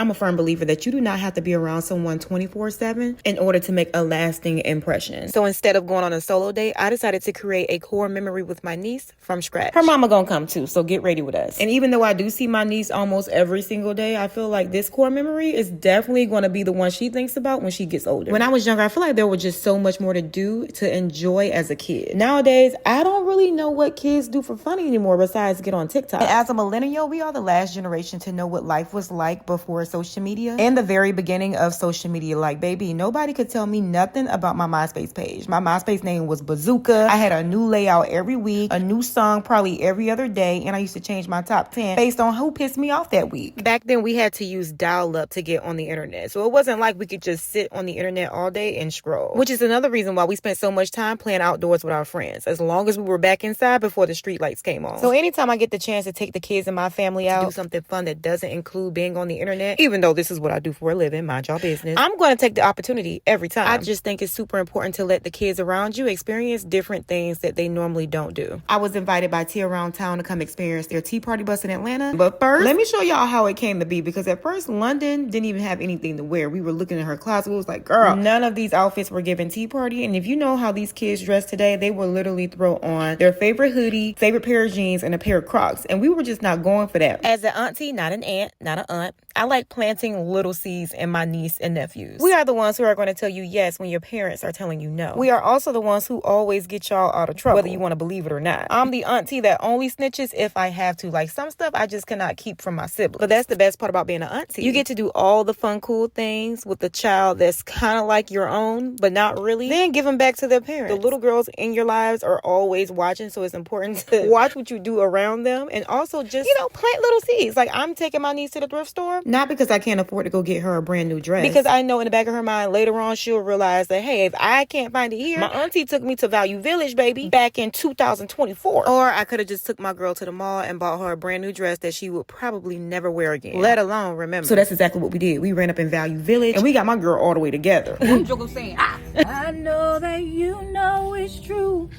I'm a firm believer that you do not have to be around someone 24/7 in order to make a lasting impression. So instead of going on a solo date, I decided to create a core memory with my niece from scratch. Her mama gonna come too, so get ready with us. And even though I do see my niece almost every single day, I feel like this core memory is definitely going to be the one she thinks about when she gets older. When I was younger, I feel like there was just so much more to do to enjoy as a kid. Nowadays, I don't really know what kids do for fun anymore besides get on TikTok. And as a millennial, we are the last generation to know what life was like before social media and the very beginning of social media. Like, baby, nobody could tell me nothing about my MySpace page. My MySpace name was Bazooka. I had a new layout every week, a new song probably every other day, and I used to change my top 10 based on who pissed me off that week. Back then, we had to use dial-up to get on the internet, so it wasn't like we could just sit on the internet all day and scroll, which is another reason why we spent so much time playing outdoors with our friends, as long as we were back inside before the street lights came on. So anytime I get the chance to take the kids and my family out to do something fun that doesn't include being on the internet, even though this is what I do for a living, mind y'all business, I'm going to take the opportunity every time. I just think it's super important to let the kids around you experience different things that they normally don't do. I was invited by Tea Around Town to come experience their tea party bus in Atlanta, but first, let me show y'all how it came to be, because at first, London didn't even have anything to wear. We were looking at her closet. It was like, girl, none of these outfits were given tea party. And if you know how these kids dress today, they will literally throw on their favorite hoodie, favorite pair of jeans, and a pair of Crocs. And we were just not going for that. As an auntie, not an aunt, not an aunt, I like planting little seeds in my niece and nephews. We are the ones who are going to tell you yes when your parents are telling you no. We are also the ones who always get y'all out of trouble, whether you want to believe it or not. I'm the auntie that only snitches if I have to. Like, some stuff I just cannot keep from my siblings. But that's the best part about being an auntie. You get to do all the fun, cool things with the child that's kind of like your own, but not really. Then give them back to their parents. The little girls in your lives are always watching, so it's important to watch what you do around them, and also just, plant little seeds. Like, I'm taking my niece to the thrift store, not because I can't afford to go get her a brand new dress, because I know in the back of her mind later on she'll realize that, hey, if I can't find it here, my auntie took me to Value Village, baby, back in 2024. Or I could have just took my girl to the mall and bought her a brand new dress that she would probably never wear again, let alone remember. So that's exactly what we did. We ran up in Value Village and we got my girl all the way together. I'm joking, saying, I know that you know it's true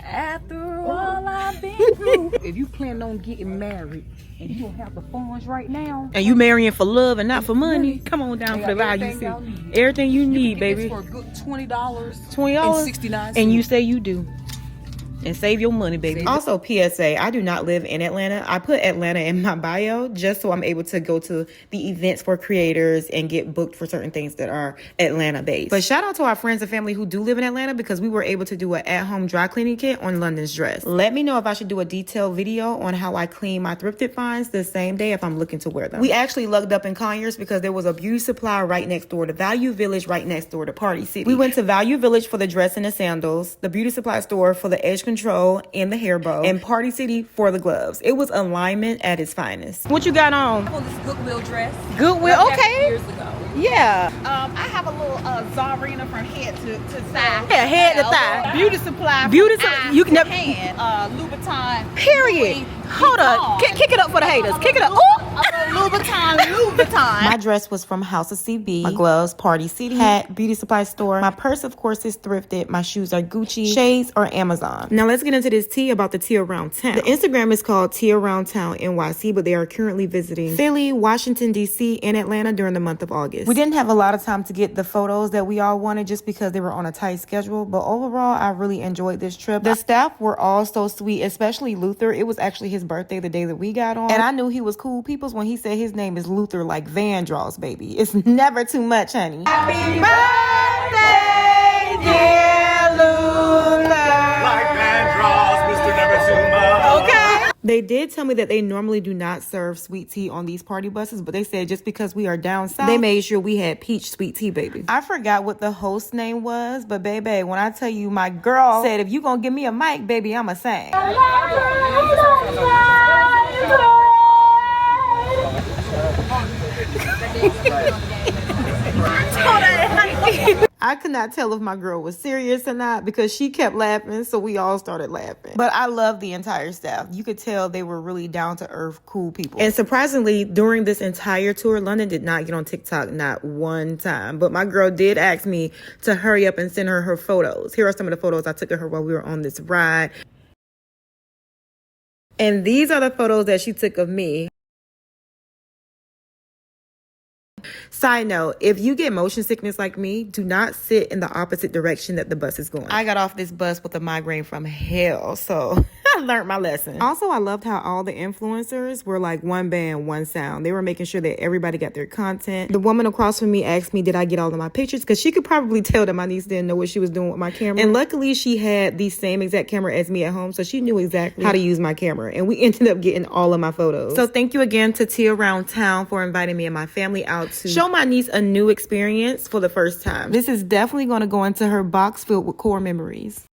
after all I've been through. If you plan on getting married and you don't have the funds right now, and you marrying for love and not for money, come on down to the Value City. Everything you need, baby. For a good $20. $20 and 69 cents. And you say you do. And save your money, baby. Also, PSA, I do not live in Atlanta. I put Atlanta in my bio just so I'm able to go to the events for creators and get booked for certain things that are Atlanta based. But shout out to our friends and family who do live in Atlanta, because we were able to do an at-home dry cleaning kit on London's dress. Let me know if I should do a detailed video on how I clean my thrifted finds the same day if I'm looking to wear them. We actually lugged up in Conyers because there was a beauty supply right next door to Value Village, right next door to Party City. We went to Value Village for the dress and the sandals, the beauty supply store for the edge control and the hair bow, and Party City for the gloves. It was alignment at its finest. What you got on? Oh, this Goodwill dress. Goodwill, okay. Years ago. Yeah. I have a little Zarina from head to thigh. Yeah, head to thigh. Beauty supply. Beauty supply. You can never. Hand. Louboutin. Period. Hold up. Kick it up for the haters. Kick it up. Ooh. Louboutin. My dress was from House of CB. My gloves, Party City. Hat, beauty supply store. My purse, of course, is thrifted. My shoes are Gucci. Shades are Amazon. Now let's get into this tea about the Tea Around Town. The Instagram is called Tea Around Town NYC, but they are currently visiting Philly, Washington, D.C., and Atlanta during the month of August. We didn't have a lot of time to get the photos that we all wanted just because they were on a tight schedule, but overall, I really enjoyed this trip. The staff were all so sweet, especially Luther. It was actually his birthday the day that we got on, and I knew he was cool peoples when he said his name is Luther, like Vandross, baby. It's never too much, honey. Happy birthday, dear Luther. Like Vandross, Mr. Never Too Much. Okay. They did tell me that they normally do not serve sweet tea on these party buses, but they said just because we are down south, they made sure we had peach sweet tea, baby. I forgot what the host name was, but baby, when I tell you my girl said, if you gonna give me a mic, baby, I'ma sing. I could not tell if my girl was serious or not because she kept laughing, so we all started laughing. But I love the entire staff. You could tell they were really down-to-earth, cool people. And surprisingly, during this entire tour, London did not get on TikTok not one time. But my girl did ask me to hurry up and send her photos. Here are some of the photos I took of her while we were on this ride. And these are the photos that she took of me. Side note, if you get motion sickness like me, do not sit in the opposite direction that the bus is going. I got off this bus with a migraine from hell, so I learned my lesson. Also, I loved how all the influencers were like one band, one sound. They were making sure that everybody got their content. The woman across from me asked me, did I get all of my pictures? Because she could probably tell that my niece didn't know what she was doing with my camera. And luckily, she had the same exact camera as me at home, so she knew exactly how to use my camera. And we ended up getting all of my photos. So thank you again to Tea Around Town for inviting me and my family out to show my niece a new experience for the first time. This is definitely going to go into her box filled with core memories.